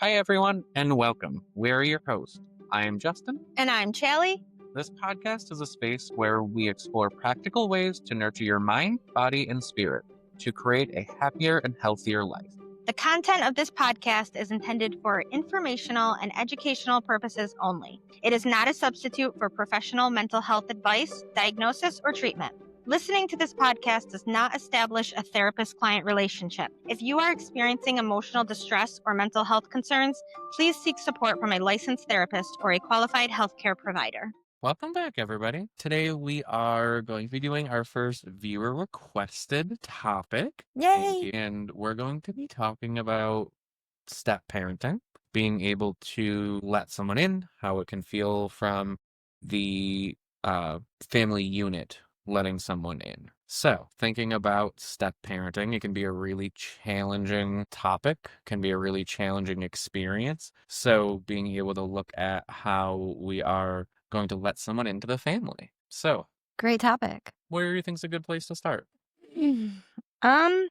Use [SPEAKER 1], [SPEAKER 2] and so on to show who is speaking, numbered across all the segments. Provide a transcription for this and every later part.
[SPEAKER 1] Hi, everyone, and welcome. We're your hosts. I am Justin.
[SPEAKER 2] And I'm Challee.
[SPEAKER 1] This podcast is a space where we explore practical ways to nurture your mind, body, and spirit to create a happier and healthier life.
[SPEAKER 2] The content of this podcast is intended for informational and educational purposes only. It is not a substitute for professional mental health advice, diagnosis, or treatment. Listening to this podcast does not establish a therapist-client relationship. If you are experiencing emotional distress or mental health concerns, please seek support from a licensed therapist or a qualified healthcare provider.
[SPEAKER 1] Welcome back, everybody. Today we are going to be doing our first viewer requested topic.
[SPEAKER 2] Yay!
[SPEAKER 1] And we're going to be talking about step parenting, being able to let someone in, how it can feel from the family unit letting someone in. So, thinking about step parenting, it can be a really challenging topic, can be a really challenging experience. So, being able to look at how we are going to let someone into the family. So,
[SPEAKER 2] Great topic.
[SPEAKER 1] where do you think's a good place to start?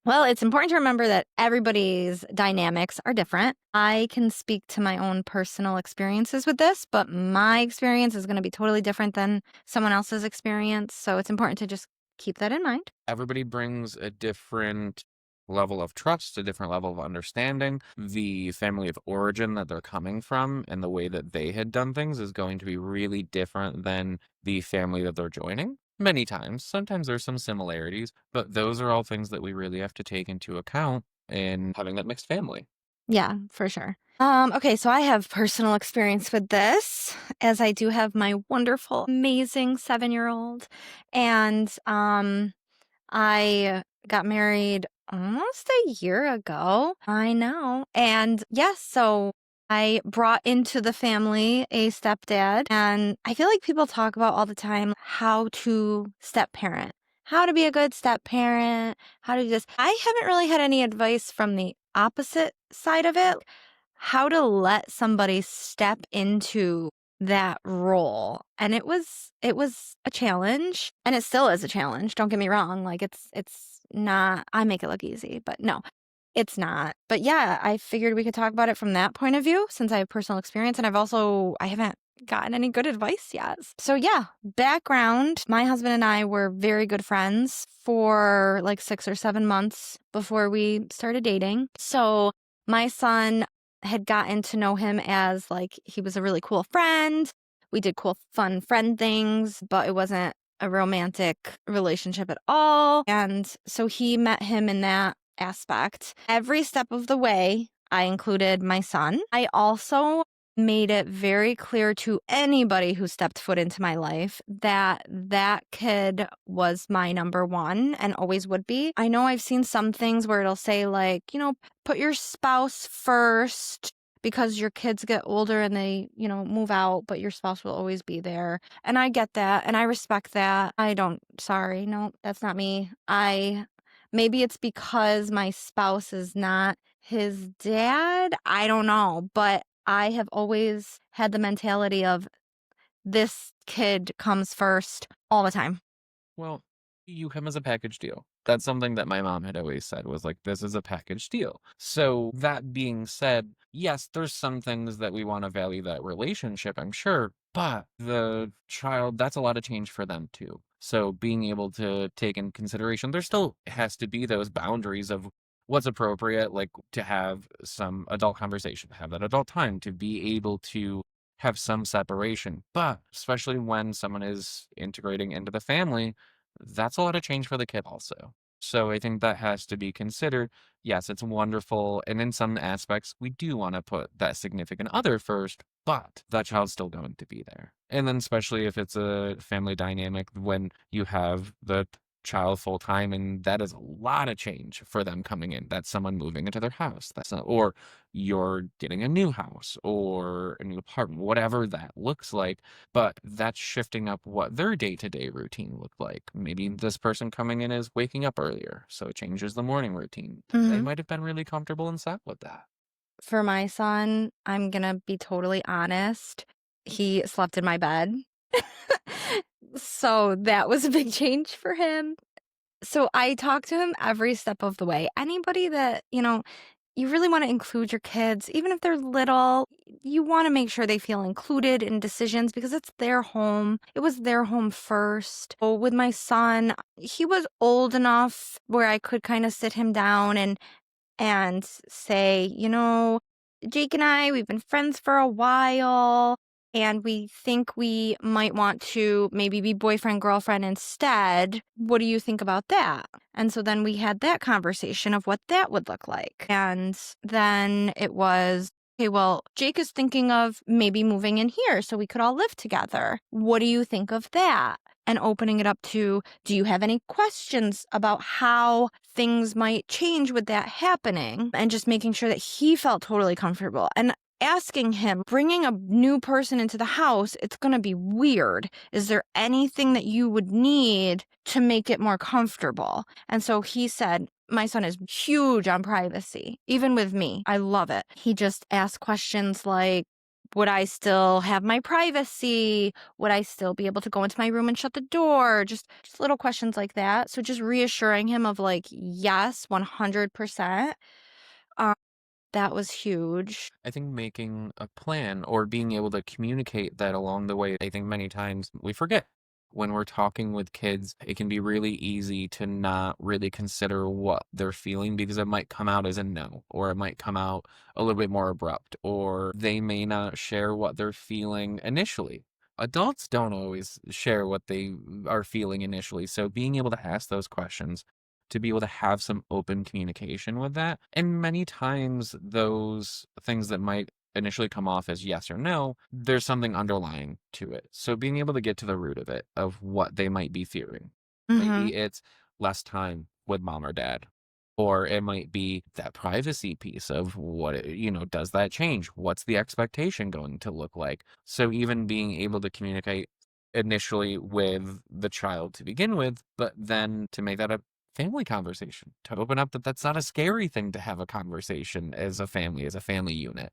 [SPEAKER 2] Well, it's important to remember that everybody's dynamics are different. I can speak to my own personal experiences with this, but my experience is going to be totally different than someone else's experience. So it's important to just keep that in mind.
[SPEAKER 1] Everybody brings a different level of trust, a different level of understanding. The family of origin that they're coming from and the way that they had done things is going to be really different than the family that they're joining. Many times. Sometimes there's some similarities, but those are all things that we really have to take into account in having that mixed family.
[SPEAKER 2] Yeah, for sure. Okay, so I have personal experience with this, as I do have my wonderful, amazing 7-year-old. And I got married almost a year ago. I know. And yes, so I brought into the family a stepdad. And I feel like people talk about all the time how to step parent, how to be a good step parent, how to do this. I haven't really had any advice from the opposite side of it, how to let somebody step into that role. And it was a challenge, and it still is a challenge. Don't get me wrong. Like it's not, I make it look easy, but no, it's not. But yeah, I figured we could talk about it from that point of view since I have personal experience, and I haven't gotten any good advice yet. So yeah, background, my husband and I were very good friends for like 6 or 7 months before we started dating. So my son had gotten to know him as like he was a really cool friend. We did cool, fun friend things, but it wasn't a romantic relationship at all. And so he met him in that aspect. Every step of the way, I included my son. I also made it very clear to anybody who stepped foot into my life that that kid was my number one and always would be. I know I've seen some things where it'll say like, put your spouse first because your kids get older and they, move out, but your spouse will always be there. And I get that and I respect that. Sorry, no, that's not me. Maybe it's because my spouse is not his dad. I don't know, but I have always had the mentality of this kid comes first all the time.
[SPEAKER 1] Well, you come as a package deal. That's something that my mom had always said was like, this is a package deal. So that being said, yes, there's some things that we want to value that relationship, I'm sure, but the child, that's a lot of change for them too. So being able to take in consideration, there still has to be those boundaries of what's appropriate, like to have some adult conversation, have that adult time, to be able to have some separation. But especially when someone is integrating into the family, that's a lot of change for the kid also. So I think that has to be considered. Yes, it's wonderful. And in some aspects, we do want to put that significant other first, but that child's still going to be there. And then especially if it's a family dynamic when you have the child full time, and that is a lot of change for them coming in. That's someone moving into their house. Or you're getting a new house or a new apartment, whatever that looks like. But that's shifting up what their day-to-day routine looked like. Maybe this person coming in is waking up earlier, so it changes the morning routine. They might have been really comfortable and set with that.
[SPEAKER 2] For my son, I'm going to be totally honest. He slept in my bed. So that was a big change for him. So I talk to him every step of the way. Anybody that, you really want to include your kids, even if they're little. You want to make sure they feel included in decisions because it's their home. It was their home first. So with my son, he was old enough where I could kind of sit him down and say, Jake and I, we've been friends for a while, and we think we might want to maybe be boyfriend, girlfriend instead. What do you think about that? And so then we had that conversation of what that would look like. And then it was, okay, well, Jake is thinking of maybe moving in here so we could all live together. What do you think of that? And opening it up to, do you have any questions about how things might change with that happening? And just making sure that he felt totally comfortable. And asking him, bringing a new person into the house, it's going to be weird. Is there anything that you would need to make it more comfortable? And so he said, my son is huge on privacy, even with me. I love it. He just asked questions like, would I still have my privacy? Would I still be able to go into my room and shut the door? Just little questions like that. So just reassuring him of like, yes, 100%. Um, that was huge.
[SPEAKER 1] I think making a plan or being able to communicate that along the way, I think many times we forget. When we're talking with kids, it can be really easy to not really consider what they're feeling because it might come out as a no, or it might come out a little bit more abrupt, or they may not share what they're feeling initially. Adults don't always share what they are feeling initially. So being able to ask those questions, to be able to have some open communication with that. And many times, those things that might initially come off as yes or no, there's something underlying to it. So being able to get to the root of it, of what they might be fearing.
[SPEAKER 2] Mm-hmm.
[SPEAKER 1] Maybe it's less time with mom or dad. Or it might be that privacy piece of does that change? What's the expectation going to look like? So even being able to communicate initially with the child to begin with, but then to make that a family conversation, to open up that that's not a scary thing to have a conversation as a family unit,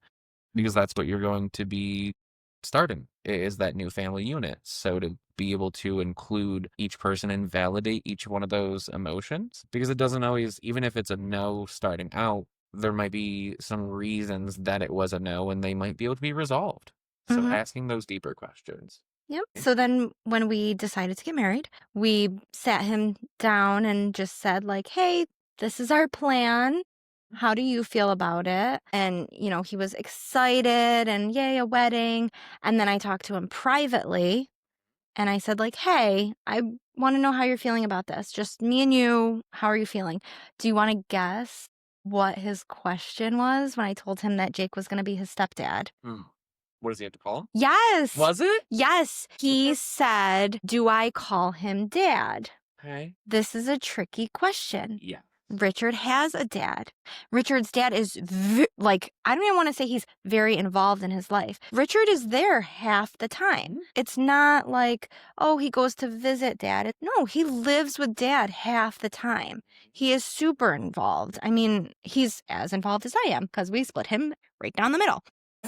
[SPEAKER 1] because that's what you're going to be starting is that new family unit. So to be able to include each person and validate each one of those emotions, because it doesn't always, even if it's a no starting out, there might be some reasons that it was a no and they might be able to be resolved. So
[SPEAKER 2] Mm-hmm.
[SPEAKER 1] asking those deeper questions.
[SPEAKER 2] Yep. So then when we decided to get married, we sat him down and just said, like, hey, this is our plan. How do you feel about it? And, he was excited and yay, a wedding. And then I talked to him privately and I said, like, hey, I want to know how you're feeling about this. Just me and you. How are you feeling? Do you want to guess what his question was when I told him that Jake was going to be his stepdad?
[SPEAKER 1] Hmm. What does he have to call him?
[SPEAKER 2] Yes.
[SPEAKER 1] Was it?
[SPEAKER 2] Yes. He said, do I call him dad?
[SPEAKER 1] Okay.
[SPEAKER 2] This is a tricky question.
[SPEAKER 1] Yeah.
[SPEAKER 2] Richard has a dad. Richard's dad is I don't even want to say he's very involved in his life. Richard is there half the time. It's not like, oh, he goes to visit dad. No, he lives with dad half the time. He is super involved. I mean, he's as involved as I am because we split him right down the middle.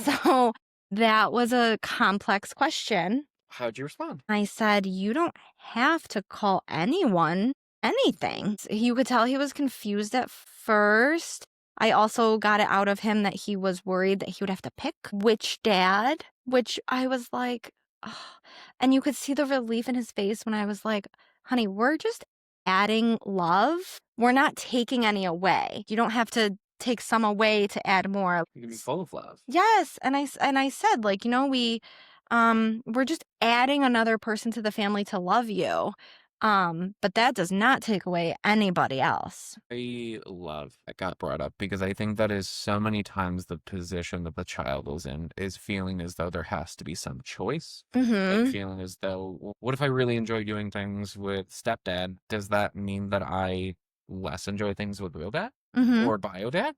[SPEAKER 2] So that was a complex question.
[SPEAKER 1] How'd you respond?
[SPEAKER 2] I said, you don't have to call anyone anything. You could tell he was confused at first. I also got it out of him that he was worried that he would have to pick which dad, which I was like, oh. And you could see the relief in his face when I was like, honey, we're just adding love. We're not taking any away. You don't have to take some away to add more.
[SPEAKER 1] You can be full of love.
[SPEAKER 2] Yes, and I said, like, we're just adding another person to the family to love you. But that does not take away anybody else.
[SPEAKER 1] I love that got brought up because I think that is so many times the position that the child is in, is feeling as though there has to be some choice. And
[SPEAKER 2] Mm-hmm.
[SPEAKER 1] feeling as though, well, what if I really enjoy doing things with stepdad? Does that mean that I less enjoy things with real dad
[SPEAKER 2] Mm-hmm.
[SPEAKER 1] or bio dad?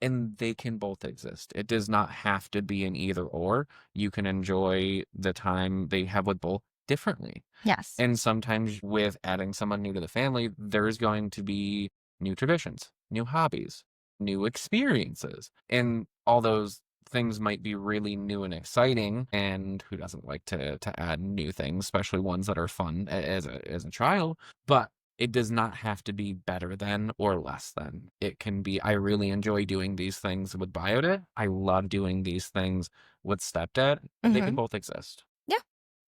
[SPEAKER 1] And they can both exist. It does not have to be an either or. You can enjoy the time they have with both differently.
[SPEAKER 2] Yes.
[SPEAKER 1] And sometimes with adding someone new to the family, there's going to be new traditions, new hobbies, new experiences. And all those things might be really new and exciting. And who doesn't like to add new things, especially ones that are fun as a child? But It does not have to be better than or less than. It can be, I really enjoy doing these things with biodad. I love doing these things with stepdad, and they can
[SPEAKER 2] Mhm.
[SPEAKER 1] both exist.
[SPEAKER 2] Yeah,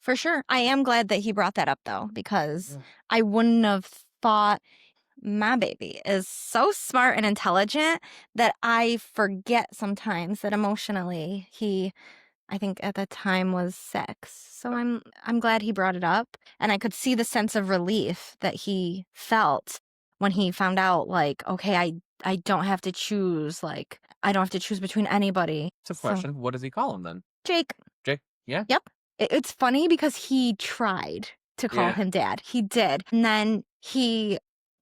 [SPEAKER 2] for sure. I am glad that he brought that up though, because
[SPEAKER 1] Yeah.
[SPEAKER 2] I wouldn't have thought my baby is so smart and intelligent that I forget sometimes that emotionally he I think at the time was 6. So I'm glad he brought it up, and I could see the sense of relief that he felt when he found out like, okay, I don't have to choose, like I don't have to choose between anybody.
[SPEAKER 1] It's a
[SPEAKER 2] So,
[SPEAKER 1] question. What does he call him then?
[SPEAKER 2] Jake,
[SPEAKER 1] Jake? Yeah.
[SPEAKER 2] yep. It's funny because he tried to call
[SPEAKER 1] Yeah.
[SPEAKER 2] him dad. He did. And then he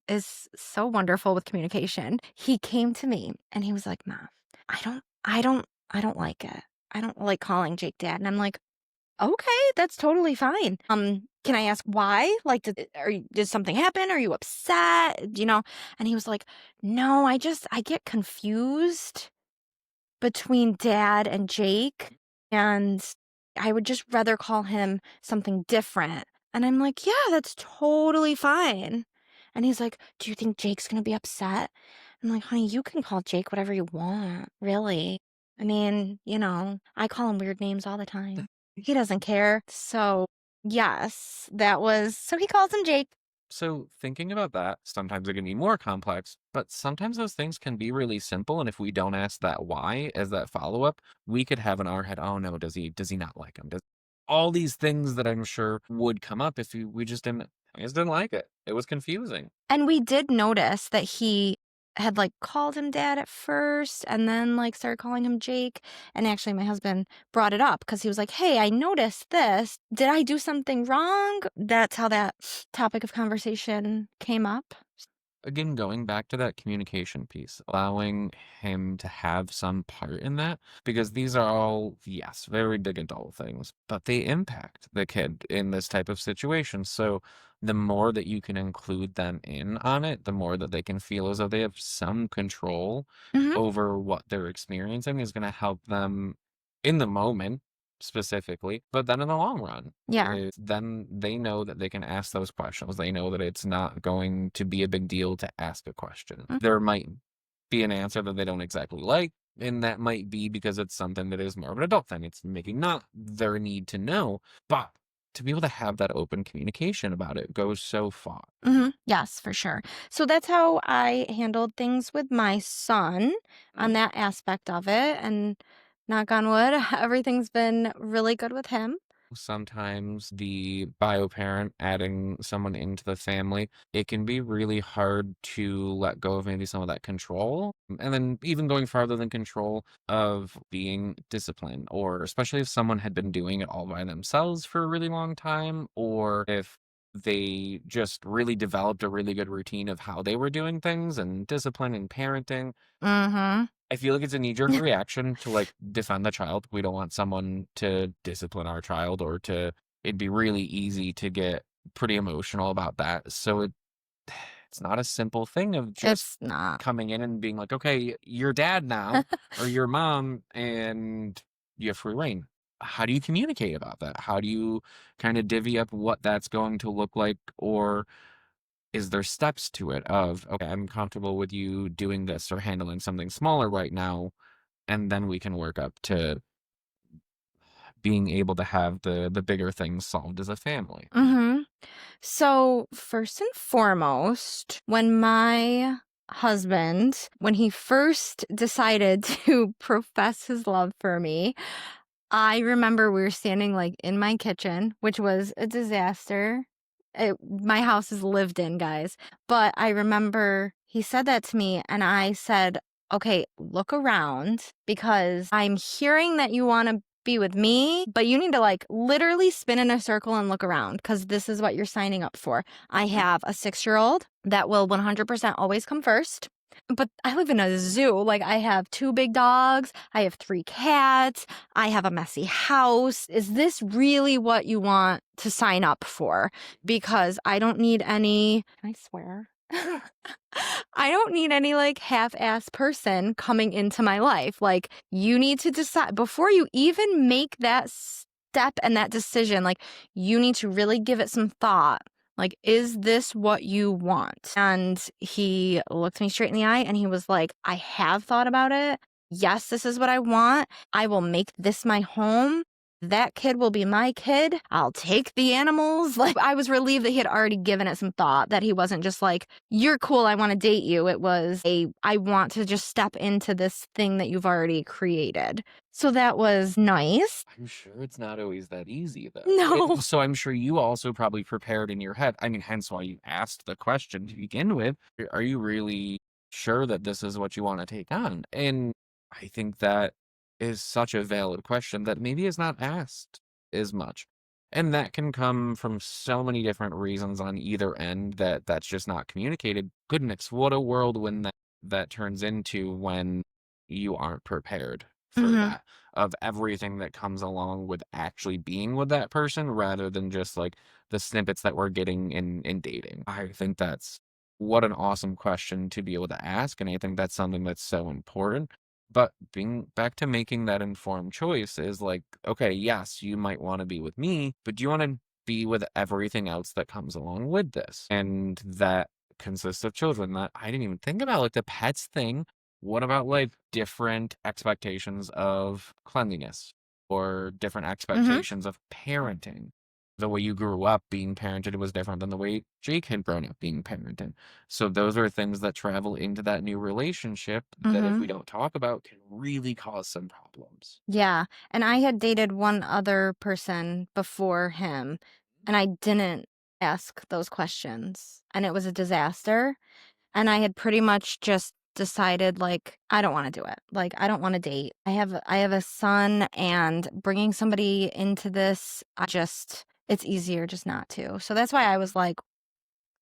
[SPEAKER 2] is so wonderful with communication. He came to me and he was like, "Mom, I don't like it. I don't like calling Jake dad." And I'm like, "Okay, that's totally fine. Can I ask why? Like, did something happen? Are you upset? You know?" And he was like, "No, I get confused between dad and Jake, and I would just rather call him something different." And I'm like, "Yeah, that's totally fine." And he's like, "Do you think Jake's gonna be upset?" I'm like, "Honey, you can call Jake whatever you want, really. I mean, I call him weird names all the time. He doesn't care." So, yes, so he calls him Jake.
[SPEAKER 1] So thinking about that, sometimes it can be more complex, but sometimes those things can be really simple. And if we don't ask that why as that follow up, we could have in our head, oh no, does he not like him? Does all these things that I'm sure would come up if we just didn't like it. It was confusing.
[SPEAKER 2] And we did notice that he had, like, called him dad at first and then, like, started calling him Jake, and actually my husband brought it up because he was like, "Hey, I noticed this. Did I do something wrong?" That's how that topic of conversation came up.
[SPEAKER 1] Again, going back to that communication piece, allowing him to have some part in that, because these are all, yes, very big adult things, but they impact the kid in this type of situation. So the more that you can include them in on it, the more that they can feel as though they have some control
[SPEAKER 2] Mhm.
[SPEAKER 1] over what they're experiencing is going to help them in the moment specifically, but then in the long run
[SPEAKER 2] Yeah.
[SPEAKER 1] then they know that they can ask those questions. They know that it's not going to be a big deal to ask a question.
[SPEAKER 2] Mm.
[SPEAKER 1] There might be an answer that they don't exactly like, and that might be because it's something that is more of an adult thing. It's maybe not their need to know, but to be able to have that open communication about it goes so far.
[SPEAKER 2] Mhm. Yes, for sure. So that's how I handled things with my son on that aspect of it, and knock on wood, everything's been really good with him.
[SPEAKER 1] Sometimes the bio parent adding someone into the family, it can be really hard to let go of maybe some of that control. And then even going farther than control of being disciplined, or especially if someone had been doing it all by themselves for a really long time, or if they just really developed a really good routine of how they were doing things and discipline and parenting.
[SPEAKER 2] Mhm.
[SPEAKER 1] I feel like it's a knee-jerk reaction to, like, defend the child. We don't want someone to discipline our child or to it'd be really easy to get pretty emotional about that. So it's not a simple thing of just
[SPEAKER 2] It's not.
[SPEAKER 1] coming in and being like, "Okay, you're dad now or your mom, and you have free reign." How do you communicate about that? How do you kinda divvy up what that's going to look like, or is there steps to it of, "Okay, I'm comfortable with you doing this or handling something smaller right now, and then we can work up to being able to have the bigger things solved as a family."
[SPEAKER 2] Mhm. So, first and foremost, when my husband, when he first decided to profess his love for me, I remember we were standing, like, in my kitchen, which was a disaster. My house is lived in, guys. But I remember he said that to me, and I said, "Okay, look around because I'm hearing that you want to be with me, but you need to, like, literally spin in a circle and look around because this is what you're signing up for." I have a 6-year-old that will 100% always come first. But I live in a zoo. Like, I have 2 big dogs, I have 3 cats, I have a messy house. Is this really what you want to sign up for? Because I don't need any, can I swear? I don't need any, like, half-ass person coming into my life. Like, you need to decide before you even make that step and that decision, like, you need to really give it some thought. Like, is this what you want? And he looked me straight in the eye and he was like, I have thought about it. Yes, this is what I want. I will make this my home. That kid will be my kid. I'll take the animals. Like, I was relieved that he had already given it some thought, that he wasn't just like, you're cool, I want to date you. It was I want to just step into this thing that you've already created. So that was nice.
[SPEAKER 1] I'm sure it's not always that easy though.
[SPEAKER 2] No.
[SPEAKER 1] So I'm sure you also probably prepared in your head. I mean, hence why you asked the question to begin with. Are you really sure that this is what you want to take on? And I think that is such a valid question that maybe is not asked as much. And that can come from so many different reasons on either end that that's just not communicated. Goodness, what a whirlwind that turns into when you aren't prepared for
[SPEAKER 2] Mhm.
[SPEAKER 1] that, of everything that comes along with actually being with that person rather than just like the snippets that we're getting in dating. I think that's what an awesome question to be able to ask. And I think that's something that's so important. But being back to making that informed choice is like, okay, yes, you might want to be with me, but do you want to be with everything else that comes along with this? And that consists of children. That I didn't even think about, like the pets thing. What about like different expectations of cleanliness or different
[SPEAKER 2] Mhm.
[SPEAKER 1] expectations of parenting? The way you grew up being parented was different than the way Jake had grown up being parented. So those are things that travel into that new relationship that if we
[SPEAKER 2] Mhm.
[SPEAKER 1] don't talk about can really cause some problems.
[SPEAKER 2] Yeah, and I had dated one other person before him, and I didn't ask those questions, and it was a disaster, and I had pretty much just decided, like, I don't wanna do it. Like, I don't wanna date. I have a son, and bringing somebody into this, I just it's easier just not to. So that's why I was like,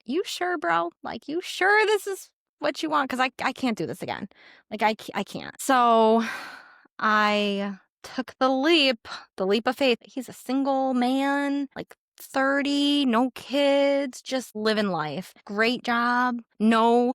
[SPEAKER 2] "You sure, bro? Like, you sure this is what you want? Because I can't do this again. Like, I can't." So, I took the leap of faith. He's a single man, like 30, no kids, just living life. Great job, no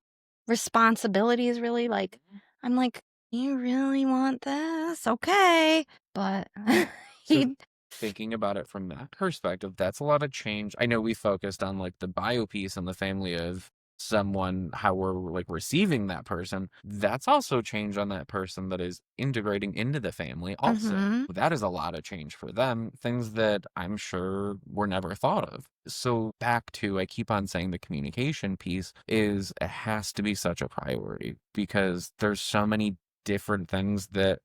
[SPEAKER 2] responsibilities really, like, I'm like, "You really want this? Okay." But
[SPEAKER 1] So
[SPEAKER 2] he
[SPEAKER 1] thinking about it from that perspective, that's a lot of change. I know we focused on like the bio piece and the family of someone, how we're like receiving that person. That's also change on that person that is integrating into the family also.
[SPEAKER 2] Mhm,
[SPEAKER 1] That is a lot of change for them, things that I'm sure were never thought of. So back to, I keep on saying the communication piece is it has to be such a priority because there's so many different things that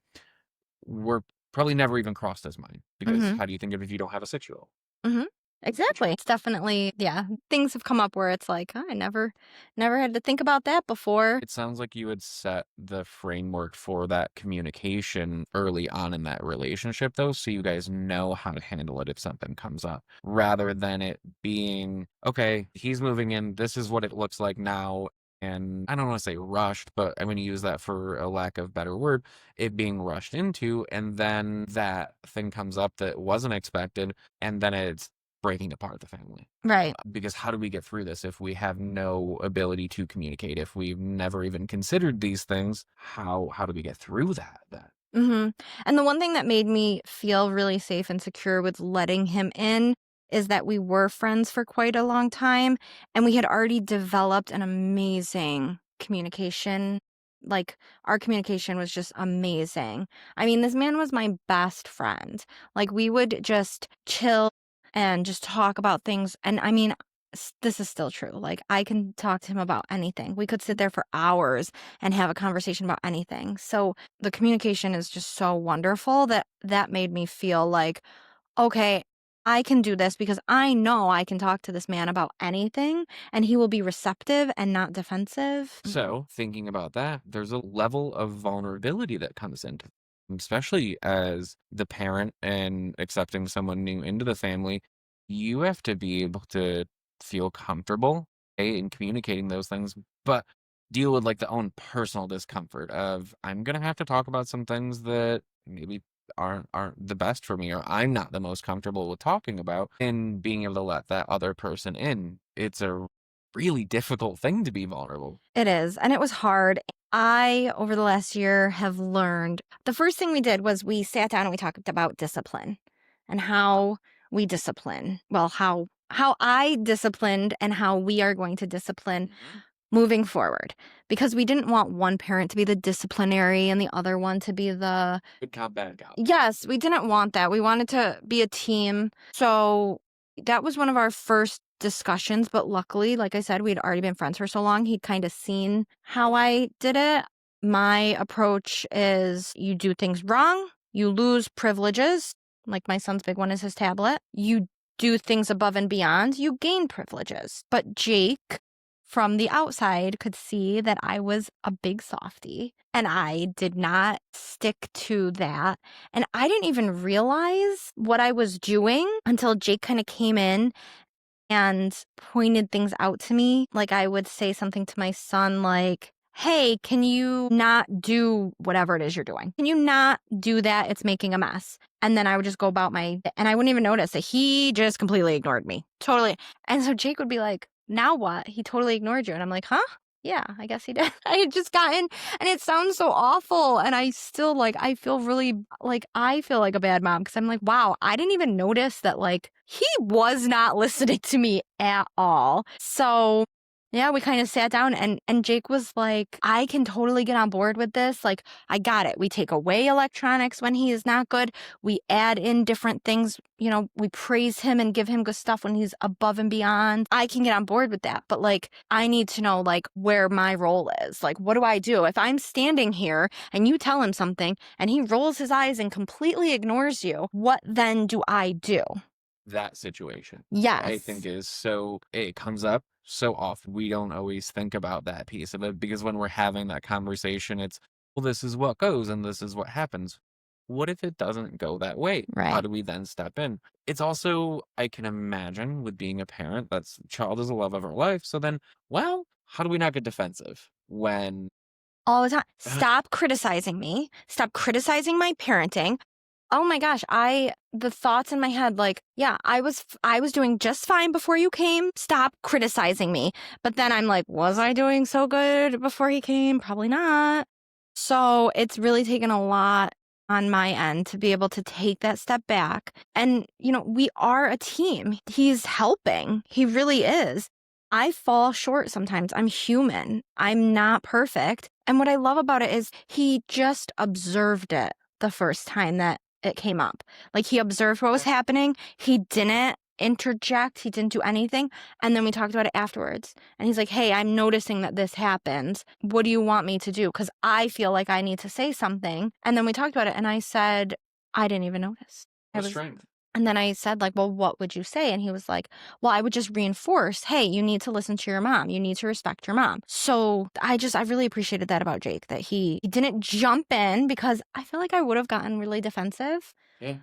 [SPEAKER 1] were probably never even crossed his mind, because
[SPEAKER 2] mhm.
[SPEAKER 1] how do you think of if you don't have a 6-year-old?
[SPEAKER 2] Mhm. Exactly. It's definitely yeah, things have come up where it's like, "Oh, I never had to think about that before."
[SPEAKER 1] It sounds like you had set the framework for that communication early on in that relationship, though, so you guys know how to handle it if something comes up, rather than it being, okay, he's moving in, this is what it looks like now. And I don't want to say rushed, but I'm going to use that for a lack of better word, it being rushed into, and then that thing comes up that wasn't expected, and then it's breaking apart the family.
[SPEAKER 2] Right.
[SPEAKER 1] Because how do we get through this if we have no ability to communicate? If we've never even considered these things, how do we get through that then?
[SPEAKER 2] Mhm. And the one thing that made me feel really safe and secure with letting him in is that we were friends for quite a long time, and we had already developed an amazing communication. Like, our communication was just amazing. I mean, this man was my best friend. Like, we would just chill and just talk about things, and I mean, this is still true. Like, I can talk to him about anything. We could sit there for hours and have a conversation about anything. So, the communication is just so wonderful that that made me feel like, okay, I can do this because I know I can talk to this man about anything and he will be receptive and not defensive.
[SPEAKER 1] So, thinking about that, there's a level of vulnerability that comes into, especially as the parent and accepting someone new into the family. You have to be able to feel comfortable, in communicating those things, but deal with like the own personal discomfort of I'm gonna have to talk about some things that maybe aren't the best for me, or I'm not the most comfortable with talking about, and being able to let that other person in. It's a really difficult thing to be vulnerable.
[SPEAKER 2] It is, and it was hard. I, over the last year, have learned the first thing we did was we sat down and we talked about discipline and how we discipline. Well, how how I disciplined and how we are going to discipline
[SPEAKER 1] Mhm.
[SPEAKER 2] moving forward, because we didn't want one parent to be the disciplinary and the other one to be the
[SPEAKER 1] Good cop, bad cop.
[SPEAKER 2] yes, we didn't want that. We wanted to be a team. So that was one of our first discussions. But luckily, like I said, we'd already been friends for so long. He'd kind of seen how I did it. My approach is you do things wrong, you lose privileges. Like my son's big one is his tablet. You do things above and beyond, you gain privileges. But Jake from the outside could see that I was a big softie and I did not stick to that. And I didn't even realize what I was doing until Jake kind of came in and pointed things out to me. Like I would say something to my son like, "Hey, can you not do whatever it is you're doing? Can you not do that? It's making a mess." And then I would just go about and I wouldn't even notice that he just completely ignored me. Totally. And so Jake would be like, "Now what? He totally ignored you." And I'm like, "Huh? Yeah, I guess he did." I had just gotten, and it sounds so awful. And I still like, I feel really like, I feel like a bad mom because I'm like, wow, I didn't even notice that like he was not listening to me at all. So yeah, we kind of sat down and Jake was like, "I can totally get on board with this. Like, I got it. We take away electronics when he is not good. We add in different things. You know, we praise him and give him good stuff when he's above and beyond. I can get on board with that. But like, I need to know like where my role is. Like, what do I do? If I'm standing here and you tell him something and he rolls his eyes and completely ignores you, what then do I do?"
[SPEAKER 1] That situation, I think
[SPEAKER 2] Yes.
[SPEAKER 1] is so it comes up so often. We don't always think about that piece of it because when we're having that conversation, it's, well, this is what goes and this is what happens. What if it doesn't go that way? How
[SPEAKER 2] Right.
[SPEAKER 1] do we then step in? It's also, I can imagine with being a parent, that's child is the love of our life. So then, well, how do we not get defensive when
[SPEAKER 2] All the time. Stop criticizing me. Stop criticizing my parenting. Oh my gosh, the thoughts in my head like, yeah, I was doing just fine before you came. Stop criticizing me. But then I'm like, was I doing so good before he came? Probably not. So, it's really taken a lot on my end to be able to take that step back. And, we are a team. He's helping. He really is. I fall short sometimes. I'm human. I'm not perfect. And what I love about it is he just observed it the first time that it came up. Like he observed what was happening. He didn't interject. He didn't do anything. And then we talked about it afterwards. And he's like, "Hey, I'm noticing that this happens. What do you want me to do? Because I feel like I need to say something." And then we talked about it. And I said, "I didn't even notice." I
[SPEAKER 1] what
[SPEAKER 2] was
[SPEAKER 1] strength?
[SPEAKER 2] and then I said, like, "Well, what would you say?" And he was like, "Well, I would just reinforce, hey, you need to listen to your mom. You need to respect your mom." So I really appreciated that about Jake, that he didn't jump in because I feel like I would have gotten really defensive,
[SPEAKER 1] Yeah,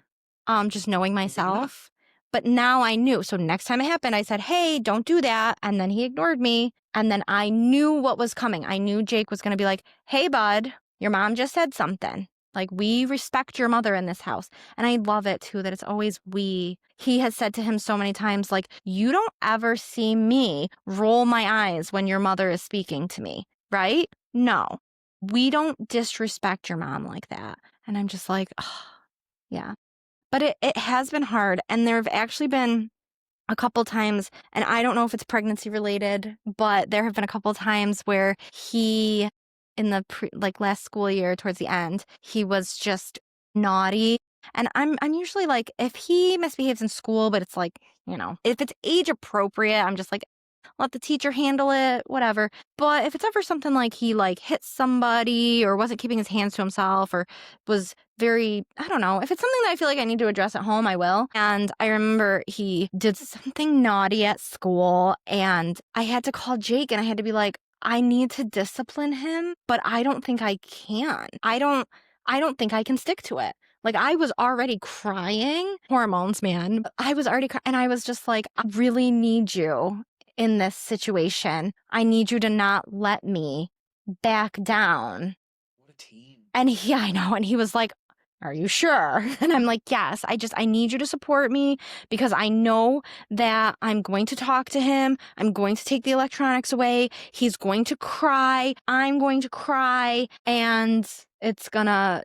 [SPEAKER 2] just knowing
[SPEAKER 1] fair enough.
[SPEAKER 2] myself. But now I knew. So next time it happened, I said, "Hey, don't do that." And then he ignored me. And then I knew what was coming. I knew Jake was going to be like, "Hey, bud, your mom just said something. Like, we respect your mother in this house." And I love it too that it's always we. He has said to him so many times, like, "You don't ever see me roll my eyes when your mother is speaking to me, right? No, we don't disrespect your mom like that." And I'm just like, oh, yeah. But it has been hard, and there have actually been a couple times, and I don't know if it's pregnancy related, but there have been a couple times where he, in the like last school year towards the end, he was just naughty. And I'm usually like, if he misbehaves in school, but it's like, if it's age appropriate, I'm just like, let the teacher handle it, whatever. But if it's ever something like he like hit somebody or wasn't keeping his hands to himself or was very, I don't know, if it's something that I feel like I need to address at home, I will. And I remember he did something naughty at school and I had to call Jake and I had to be like, "I need to discipline him, but I don't think I can. I don't think I can stick to it." Like I was already crying, hormones, man. I was already and I was just like, "I really need you in this situation. I need you to not let me back down."
[SPEAKER 1] What a team.
[SPEAKER 2] And yeah, I know. And he was like, "Are you sure?" And I'm like, "Yes, I need you to support me because I know that I'm going to talk to him. I'm going to take the electronics away. He's going to cry. I'm going to cry. And it's gonna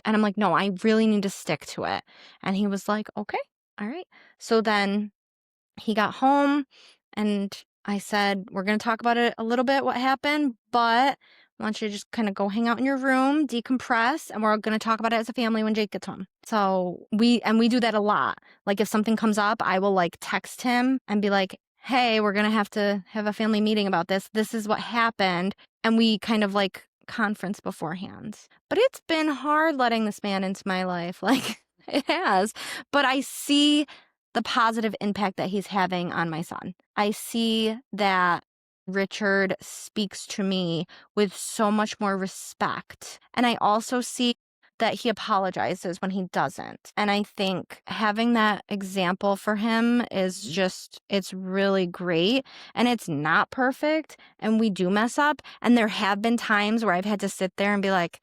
[SPEAKER 2] and I'm like, "No, I really need to stick to it." And he was like, "Okay, all right." So then He got home and I said, "We're going to talk about it a little bit, what happened, but I want you to just kind of go hang out in your room, decompress, and we're going to talk about it as a family when Jake gets home." So we do that a lot. Like if something comes up, I will like text him and be like, "Hey, we're going to have a family meeting about this. This is what happened." And we kind of like conference beforehand. But it's been hard letting this man into my life. Like it has. But I see the positive impact that he's having on my son. I see that Richard speaks to me with so much more respect. And I also see that he apologizes when he doesn't. And I think having that example for him is just, it's really great. And it's not perfect. And we do mess up. And there have been times where I've had to sit there and be like,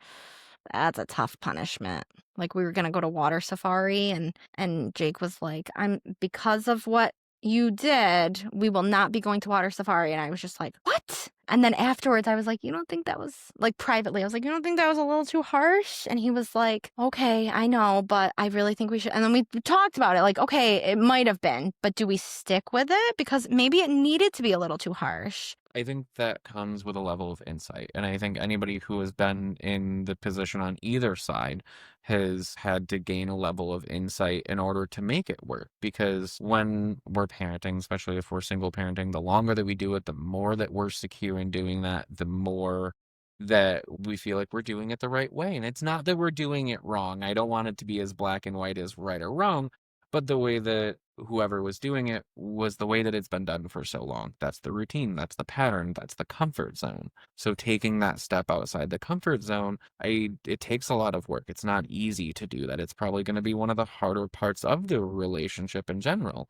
[SPEAKER 2] that's a tough punishment. Like we were gonna go to water safari and Jake was like, "I'm because of what you did, we will not be going to water safari." And I was just like, "What?" And then afterwards I was like, "You don't think that was like privately, I was like, "You don't think that was a little too harsh?" And he was like, "Okay, I know, but I really think we should." And then we talked about it, like, okay, it might have been, but do we stick with it? Because maybe it needed to be a little too harsh.
[SPEAKER 1] I think that comes with a level of insight. And I think anybody who has been in the position on either side has had to gain a level of insight in order to make it work. Because when we're parenting, especially if we're single parenting, the longer that we do it, the more that we're secure in doing that, the more that we feel like we're doing it the right way. And it's not that we're doing it wrong. I don't want it to be as black and white as right or wrong, but the way that whoever was doing it was the way that it's been done for so long. That's the routine, that's the pattern, that's the comfort zone. So taking that step outside the comfort zone, it takes a lot of work. It's not easy to do that. It's probably going to be one of the harder parts of the relationship in general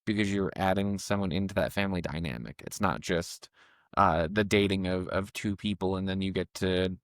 [SPEAKER 1] because you're adding someone into that family dynamic. It's not just the dating of two people and then you get to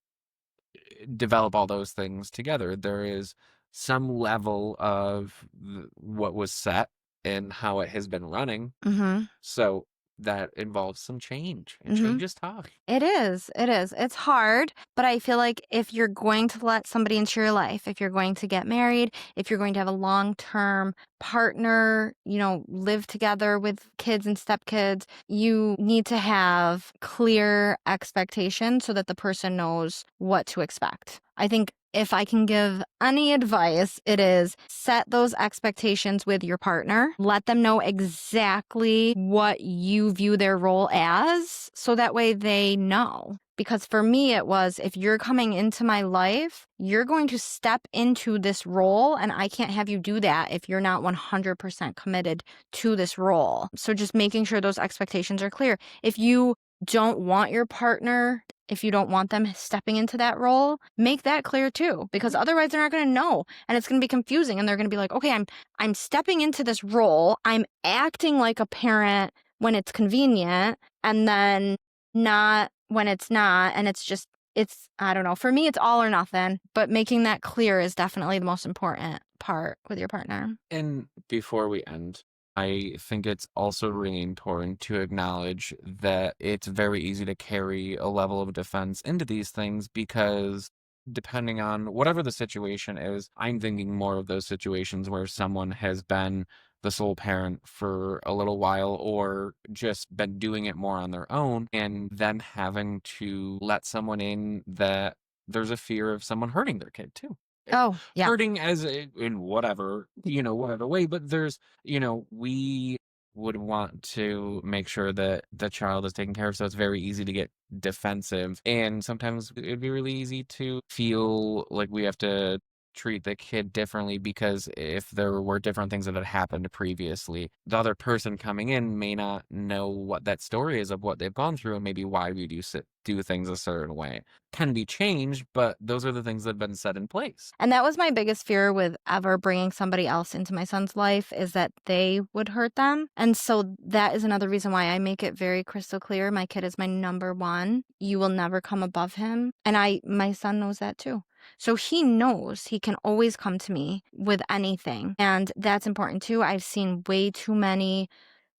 [SPEAKER 1] develop all those things together. There is some level of what was set and how it has been running.
[SPEAKER 2] Mhm.
[SPEAKER 1] So that involves some change, and
[SPEAKER 2] Mhm.
[SPEAKER 1] change is tough.
[SPEAKER 2] It is. It is. It's hard, but I feel like if you're going to let somebody into your life, if you're going to get married, if you're going to have a long-term partner, live together with kids and stepkids, you need to have clear expectations so that the person knows what to expect. I think if I can give any advice, it is set those expectations with your partner. Let them know exactly what you view their role as so that way they know. Because for me, it was if you're coming into my life, you're going to step into this role, and I can't have you do that if you're not 100% committed to this role. So just making sure those expectations are clear. If you don't want your partner, if you don't want them stepping into that role, make that clear too, because otherwise they're not going to know and it's going to be confusing and they're going to be like, "Okay, I'm stepping into this role. I'm acting like a parent when it's convenient and then not when it's not." And it's I don't know. For me it's all or nothing, but making that clear is definitely the most important part with your partner.
[SPEAKER 1] And before we end, I think it's also really important to acknowledge that it's very easy to carry a level of defense into these things because depending on whatever the situation is, I'm thinking more of those situations where someone has been the sole parent for a little while or just been doing it more on their own and then having to let someone in that there's a fear of someone hurting their kid too.
[SPEAKER 2] Oh, yeah.
[SPEAKER 1] Hurting as in whatever, whatever way, but there's, we would want to make sure that the child is taken care of, so it's very easy to get defensive, and sometimes it'd be really easy to feel like we have to treat the kid differently because if there were different things that had happened previously, the other person coming in may not know what that story is of what they've gone through and maybe why we do things a certain way. Can be changed, but those are the things that have been set in place.
[SPEAKER 2] And that was my biggest fear with ever bringing somebody else into my son's life is that they would hurt them. And so that is another reason why I make it very crystal clear. My kid is my number one. You will never come above him. And my son knows that too. So he knows he can always come to me with anything. And that's important too. I've seen way too many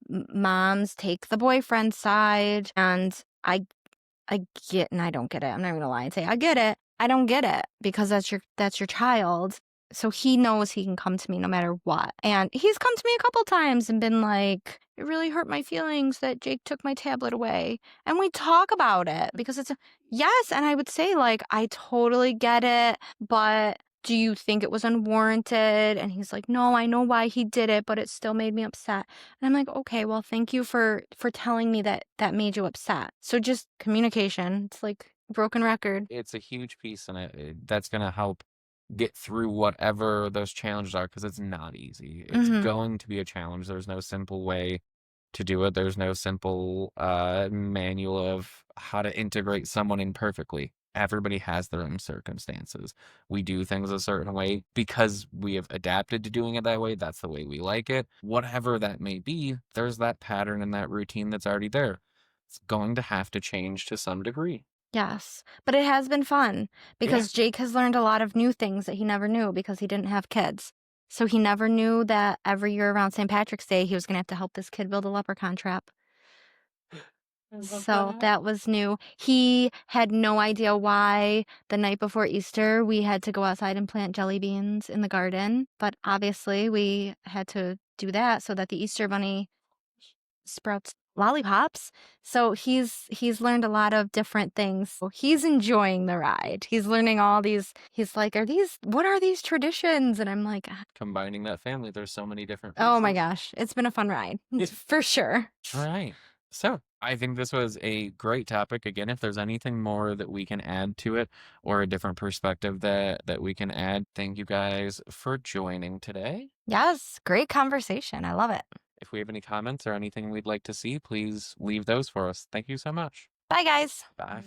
[SPEAKER 2] moms take the boyfriend's side and I get, and I don't get it. I'm not gonna lie and say I get it. I don't get it because that's your child. So he knows he can come to me no matter what. And he's come to me a couple times and been like, "It really hurt my feelings that Jake took my tablet away." And we talk about it because it's a yes. And I would say, like, I totally get it, but do you think it was unwarranted? And he's like, "No, I know why he did it, but it still made me upset." And I'm like, "Okay, well, thank you for telling me that that made you upset." So just communication. It's like a broken record.
[SPEAKER 1] It's a huge piece, and that's gonna help get through whatever those challenges are, because it's not easy. It's
[SPEAKER 2] Mhm.
[SPEAKER 1] going to be a challenge. There's no simple way to do it. There's no simple, manual of how to integrate someone in perfectly. Everybody has their own circumstances. We do things a certain way because we have adapted to doing it that way. That's the way we like it. Whatever that may be, there's that pattern and that routine that's already there. It's going to have to change to some degree.
[SPEAKER 2] Yes, but it has been fun
[SPEAKER 1] Yeah.
[SPEAKER 2] because Jake has learned a lot of new things that he never knew because he didn't have kids. So he never knew that every year around St. Patrick's Day, he was gonna have to help this kid build a leprechaun trap.
[SPEAKER 1] I love
[SPEAKER 2] So
[SPEAKER 1] that.
[SPEAKER 2] that was new. He had no idea why the night before Easter, we had to go outside and plant jelly beans in the garden, but obviously we had to do that so that the Easter bunny sprouts lollipops. So he's learned a lot of different things. So he's enjoying the ride. He's learning all these he's like, what are these traditions?" And I'm like, "Ah."
[SPEAKER 1] Combining that family, there's so many different
[SPEAKER 2] Oh my
[SPEAKER 1] pieces.
[SPEAKER 2] gosh, it's been a fun ride.
[SPEAKER 1] Yeah.
[SPEAKER 2] For sure.
[SPEAKER 1] All right. So I think this was a great topic. Again, if there's anything more that we can add to it or a different perspective that we can add, thank you guys for joining today.
[SPEAKER 2] Yes, great conversation. I love it.
[SPEAKER 1] If we have any comments or anything we'd like to see, please leave those for us. Thank you so much.
[SPEAKER 2] Bye guys.
[SPEAKER 1] Bye.